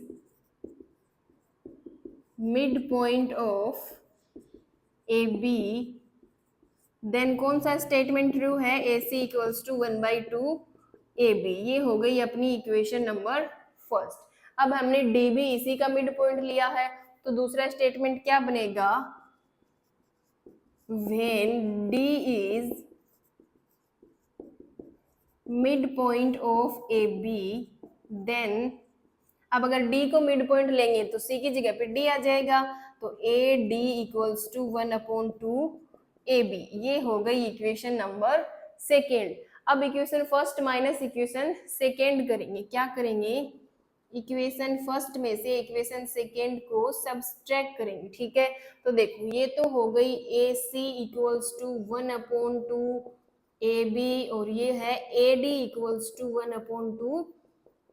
mid point of AB, then कौन सा स्टेटमेंट ट्रू है, AC इक्वल्स टू 1/2 AB, ये हो गई अपनी इक्वेशन नंबर फर्स्ट। अब हमने D भी इसी का मिड पॉइंट लिया है, तो दूसरा स्टेटमेंट क्या बनेगा, when D is mid point of AB, then अब अगर D को मिड पॉइंट लेंगे तो C की जगह पे D आ जाएगा, तो AD इक्वल्स टू 1/2 AB, ये हो गई इक्वेशन नंबर सेकेंड। अब equation first minus equation second करेंगे, क्या करेंगे, इक्वेशन फर्स्ट में से इक्वेशन सेकेंड को सब्सट्रैक्ट करेंगे, ठीक है। तो देखो ये तो हो गई AC इक्वल्स टू 1/2 AB, और ये है AD इक्वल्स टू 1/2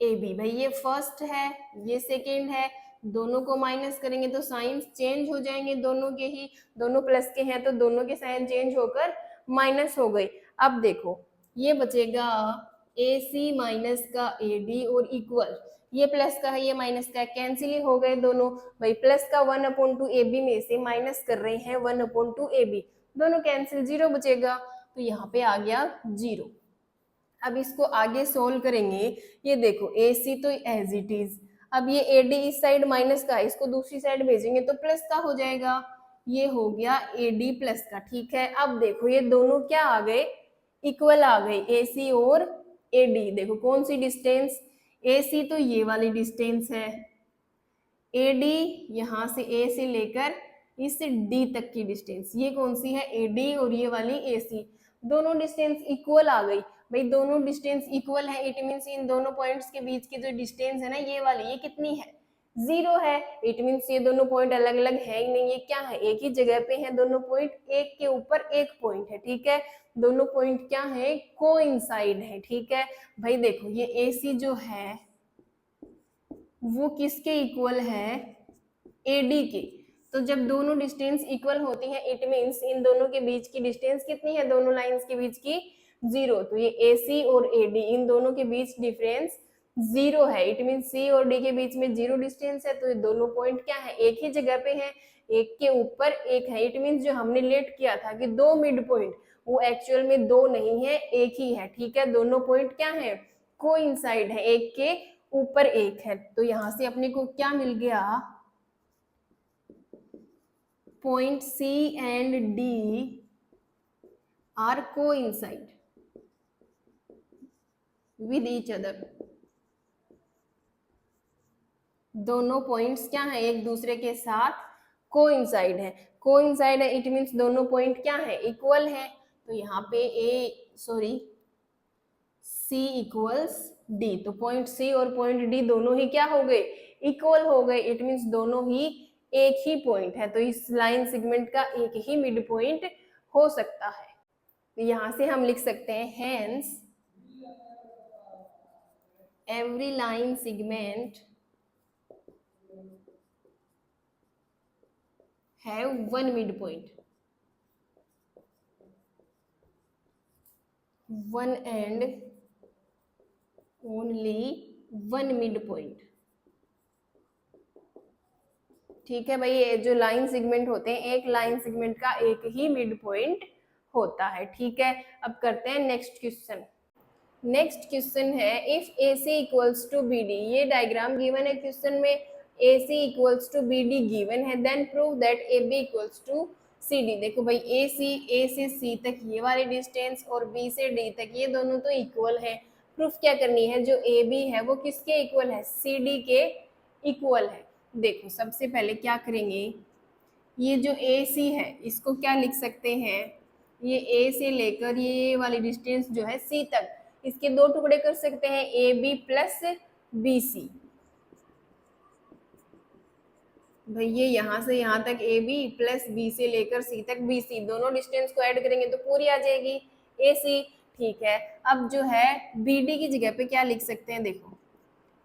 AB। भाई ये फर्स्ट है ये सेकेंड है, दोनों को माइनस करेंगे तो साइन चेंज हो जाएंगे, दोनों के ही, दोनों प्लस के हैं तो दोनों के साइन चेंज होकर माइनस हो गई। अब देखो ये बचेगा ए सी माइनस का ए डी और इक्वल, ये प्लस का है ये माइनस का है, कैंसिल ही हो गए दोनों। भाई प्लस का 1/2 ए बी में से माइनस कर रहे हैं 1/2 ए बी, दोनों कैंसिल, जीरो बचेगा, तो यहाँ पे आ गया जीरो। अब इसको आगे सोल्व करेंगे, ये देखो ए सी तो एज इट इज, अब ये ए डी इस साइड माइनस का है, इसको दूसरी साइड भेजेंगे तो प्लस का हो जाएगा, ये हो गया ए डी प्लस का। ठीक है, अब देखो ये दोनों क्या आ गए, इक्वल आ गए, ए सी और ए डी। देखो कौन सी डिस्टेंस, ए सी तो ये वाली डिस्टेंस है, ए डी यहाँ से ए से लेकर इस डी तक की डिस्टेंस, ये कौन सी है, ए डी, और ये वाली ए सी, दोनों डिस्टेंस इक्वल आ गई। भाई दोनों डिस्टेंस इक्वल है, इट मीन्स इन दोनों पॉइंट्स के बीच की जो डिस्टेंस है ना ये वाली, ये कितनी है, जीरो है। इट मीन्स ये दोनों पॉइंट अलग अलग है ही नहीं, ये क्या है, एक ही जगह पे है दोनों पॉइंट, एक के ऊपर एक पॉइंट है। ठीक है, दोनों पॉइंट क्या है, कोइंसाइड है। ठीक है भाई, देखो ये ए सी जो है वो किसके इक्वल है, एडी के। तो जब दोनों डिस्टेंस इक्वल होती है इट मीन्स इन दोनों के बीच की डिस्टेंस कितनी है, दोनों लाइंस के बीच की जीरो। तो ये AC और AD इन दोनों के बीच डिफरेंस जीरो है, इट मीन्स C और D के बीच में जीरो डिस्टेंस है, तो ये दोनों पॉइंट क्या है, एक ही जगह पे है, एक के ऊपर एक है। इट मीन्स जो हमने लेट किया था कि दो मिड पॉइंट, वो एक्चुअल में दो नहीं है, एक ही है। ठीक है, दोनों पॉइंट क्या है, कोइंसाइड है, एक के ऊपर एक है। तो यहां से अपने को क्या मिल गया, point C and D are coincide with each other। दोनों पॉइंट्स क्या है, एक दूसरे के साथ कोइंसाइड है। कोइंसाइड है इट मींस दोनों पॉइंट क्या है, इक्वल है। तो यहाँ पे C इक्वल्स D, तो पॉइंट C और पॉइंट D दोनों ही क्या हो गए, इक्वल हो गए। इट मींस दोनों ही एक ही पॉइंट है, तो इस लाइन सेगमेंट का एक ही मिड पॉइंट हो सकता है। तो यहां से हम लिख सकते हैं hence every line segment have one mid point, one and only one mid point. ठीक है भाई, ये जो लाइन सेगमेंट होते हैं, एक लाइन सेगमेंट का एक ही मिड पॉइंट होता है। ठीक है, अब करते हैं नेक्स्ट क्वेश्चन। नेक्स्ट क्वेश्चन है if AC equals to BD, ये डायग्राम गिवन है क्वेश्चन में, AC equals to BD given है, then prove that AB equals to CD। देखो भाई A से C तक ये वाली डिस्टेंस और B से D तक ये दोनों तो इक्वल है। प्रूफ क्या करनी है, जो AB है वो किसके इक्वल है, CD के इक्वल है। देखो सबसे पहले क्या करेंगे, ये जो AC है इसको क्या लिख सकते हैं, ये A से लेकर ये वाली डिस्टेंस जो है C तक, इसके दो टुकड़े कर सकते हैं, AB प्लस BC। भाई ये यहाँ से यहाँ तक AB प्लस B से लेकर C तक BC, दोनों डिस्टेंस को ऐड करेंगे तो पूरी आ जाएगी AC। ठीक है, अब जो है BD की जगह पे क्या लिख सकते हैं, देखो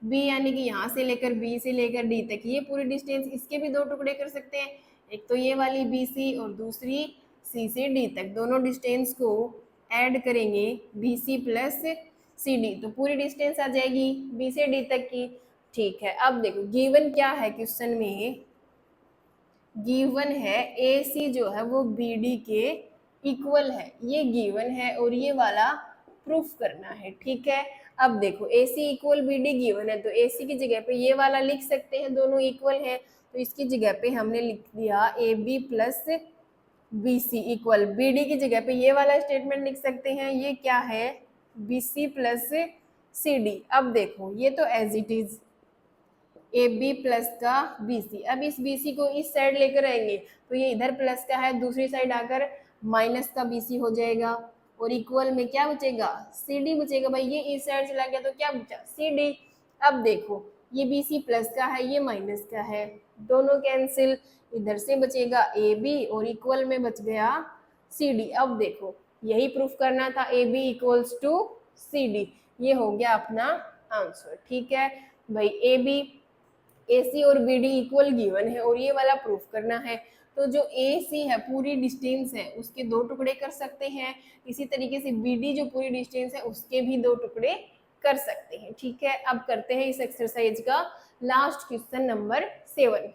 B यानी कि यहाँ से लेकर B से लेकर D तक ये पूरी डिस्टेंस, इसके भी दो टुकड़े कर सकते हैं, एक तो ये वाली BC और दूसरी C से D तक, दोनों डिस्टेंस को ऐड करेंगे BC प्लस CD, तो पूरी डिस्टेंस आ जाएगी B से D तक की। ठीक है, अब देखो गिवन क्या है क्वेश्चन में, गिवन है AC जो है वो BD के इक्वल है, ये गिवन है और ये वाला प्रूफ करना है। ठीक है, अब देखो AC इक्वल BD गिवन है, तो AC की जगह पे ये वाला लिख सकते हैं, दोनों इक्वल है, तो इसकी जगह पे हमने लिख दिया AB plus BC equal, BD की जगह पे ये वाला स्टेटमेंट लिख सकते हैं, ये क्या है BC प्लस CD। अब देखो ये तो as it is AB plus का BC, अब इस BC को इस साइड लेकर आएंगे तो ये इधर प्लस का है, दूसरी साइड आकर माइनस का BC हो जाएगा, और इक्वल में क्या बचेगा, CD बचेगा। भाई ये इस साइड चला गया तो क्या बचा, CD। अब देखो ये BC प्लस का है, ये माइनस का है, दोनों कैंसिल, इधर से बचेगा AB और इक्वल में बच गया CD। अब देखो यही प्रूफ करना था, AB इक्वल्स टू CD, ये हो गया अपना आंसर। ठीक है भाई, AB AC और BD इक्वल गिवन है और ये वाला प्रूफ करना है, तो जो ए सी है पूरी डिस्टेंस है उसके 2 टुकड़े कर सकते हैं, इसी तरीके से बी डी जो पूरी डिस्टेंस है उसके भी 2 टुकड़े कर सकते हैं। ठीक है, अब करते हैं इस एक्सरसाइज का last question number 7।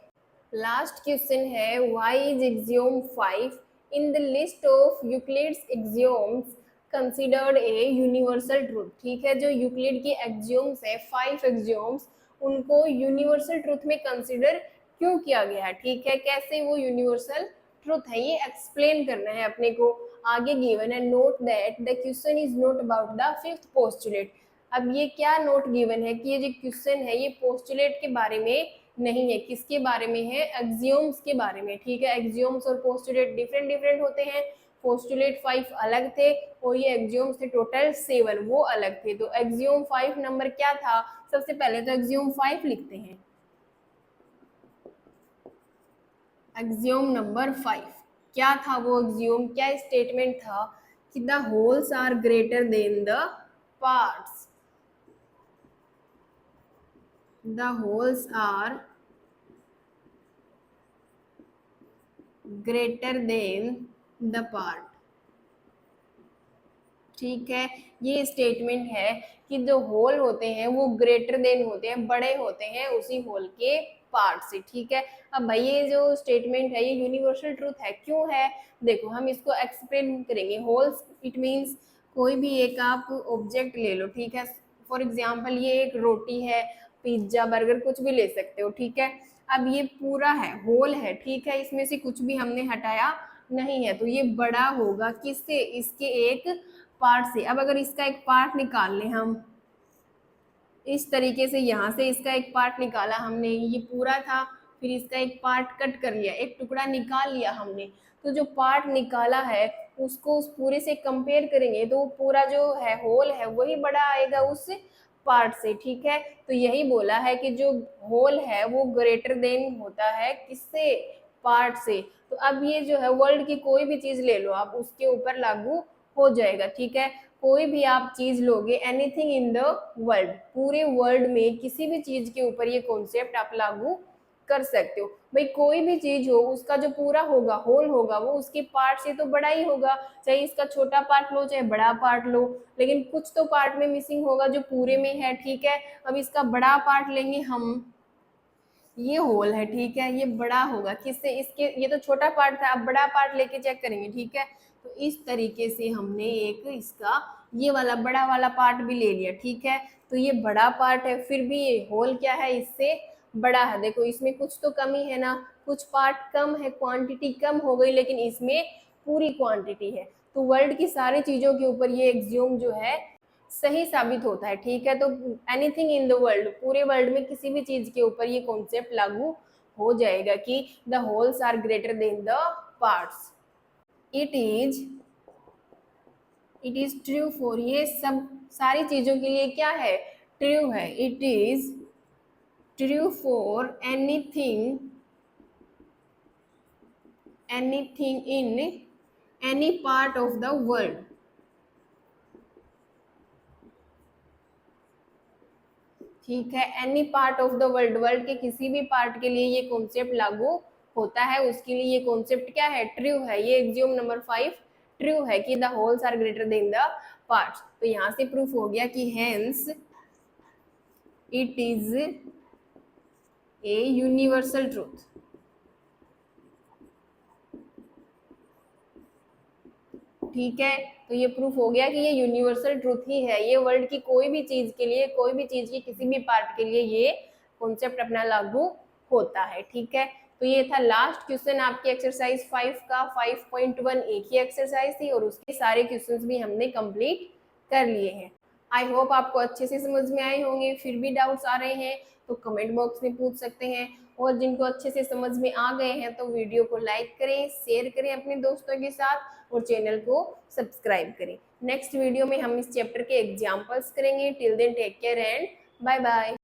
Last question है why is axiom 5 in the list of Euclid's axioms considered a universal truth. ठीक है, जो यूक्लिड के एक्सियोम्स है 5 एक्सियोम्स उनको यूनिवर्सल ट्रूथ में कंसिडर क्यों किया गया है। ठीक है, कैसे वो यूनिवर्सल ट्रूथ है ये एक्सप्लेन करना है अपने को। आगे गिवन है note that the question is not about the fifth postulate. अब ये क्या नोट गिवन है कि ये जो क्वेश्चन है ये पोस्टुलेट के बारे में नहीं है, किसके बारे में है, एक्सियोम्स के बारे में। ठीक है, एक्सियोम्स और पोस्टुलेट डिफरेंट होते हैं। पोस्टुलेट 5 अलग थे और ये एक्सियोम्स थे टोटल 7, वो अलग थे। तो एक्सियोम 5 नंबर क्या था, सबसे पहले तो एक्सियोम 5 लिखते हैं। एक्सियोम नंबर 5 क्या था, वो एक्सियोम क्या स्टेटमेंट था कि the wholes are greater than the parts. The holes are greater than the part। ठीक है, ये स्टेटमेंट है कि जो होल होते हैं वो ग्रेटर देन होते हैं, बड़े होते हैं उसी होल के पार्ट से। ठीक है, अब भाई ये जो स्टेटमेंट है ये यूनिवर्सल ट्रूथ है, क्यों है, देखो हम इसको एक्सप्लेन करेंगे। होल्स इट मींस कोई भी एक आप ऑब्जेक्ट ले लो। ठीक है, फॉर एग्जांपल ये एक रोटी है, पिज्जा, बर्गर, कुछ भी ले सकते हो। ठीक है, अब ये पूरा है, होल है। ठीक है, इसमें से कुछ भी हमने हटाया नहीं है, तो ये बड़ा होगा किससे, इसके एक पार्ट से। अब अगर इसका एक पार्ट निकाल लें हम इस तरीके से, यहाँ से इसका एक पार्ट निकाला हमने, ये पूरा था, फिर इसका एक पार्ट कट कर लिया, एक टुकड़ा निकाल लिया हमने, तो जो पार्ट निकाला है उसको उस पूरे से कंपेयर करेंगे तो पूरा जो है होल है वही बड़ा आएगा उस पार्ट से। ठीक है, तो यही बोला है कि जो होल है वो ग्रेटर देन होता है किससे, पार्ट से। तो अब ये जो है वर्ल्ड की कोई भी चीज ले लो आप, उसके ऊपर लागू हो जाएगा। ठीक है, कोई भी आप चीज लोगे, एनीथिंग इन द वर्ल्ड, पूरे वर्ल्ड में किसी भी चीज के ऊपर ये कॉन्सेप्ट आप लागू कर सकते हो। भाई कोई भी चीज हो उसका जो पूरा होगा, होल होगा, वो उसके पार्ट से तो बड़ा ही होगा, चाहे इसका छोटा पार्ट लो चाहे बड़ा पार्ट लो, लेकिन कुछ तो पार्ट में मिसिंग होगा जो पूरे में है। ठीक है, अब इसका बड़ा पार्ट लेंगे हम, ये होल है। ठीक है, ये बड़ा होगा किससे, इसके, ये तो छोटा पार्ट था, अब बड़ा पार्ट लेके चेक करेंगे। ठीक है, तो इस तरीके से हमने एक इसका ये वाला बड़ा वाला पार्ट भी ले लिया। ठीक है, तो ये बड़ा पार्ट है, फिर भी ये होल क्या है, इससे बड़ा है। देखो इसमें कुछ तो कमी है ना, कुछ पार्ट कम है, क्वांटिटी कम हो गई, लेकिन इसमें पूरी क्वांटिटी है। तो वर्ल्ड की सारी चीजों के ऊपर ये एक्सियोम जो है सही साबित होता है। ठीक है, तो एनीथिंग इन द वर्ल्ड, पूरे वर्ल्ड में किसी भी चीज के ऊपर ये कॉन्सेप्ट लागू हो जाएगा कि the wholes are greater than the parts. It is true for, ये सब सारी चीजों के लिए क्या है, ट्रू है। It is true for anything in any part of the world. ठीक है, any part of the world, world के किसी भी पार्ट के लिए ये कॉन्सेप्ट लागू होता है, उसके लिए ये कॉन्सेप्ट क्या है, ट्रू है। ये एक्सियोम नंबर 5 ट्रू है कि the wholes are greater than the parts. तो यहाँ से प्रूफ हो गया कि hence it is a universal truth. ठीक है, तो ये प्रूफ हो गया कि ये यूनिवर्सल ट्रूथ ही है, ये वर्ल्ड की कोई भी चीज के लिए, कोई भी चीज की किसी भी पार्ट के लिए ये कॉन्सेप्ट अपना लागू होता है। ठीक है, तो ये था लास्ट क्वेश्चन आपकी एक्सरसाइज 5 का। 5.1 एक ही एक्सरसाइज थी और उसके सारे क्वेश्चंस भी हमने कंप्लीट कर लिए हैं। आई होप आपको अच्छे से समझ में आए होंगे। फिर भी डाउट्स आ रहे हैं तो कमेंट बॉक्स में पूछ सकते हैं, और जिनको अच्छे से समझ में आ गए हैं तो वीडियो को लाइक करें, शेयर करें अपने दोस्तों के साथ और चैनल को सब्सक्राइब करें। नेक्स्ट वीडियो में हम इस चैप्टर के एग्जाम्पल्स करेंगे। Till then take care and bye bye.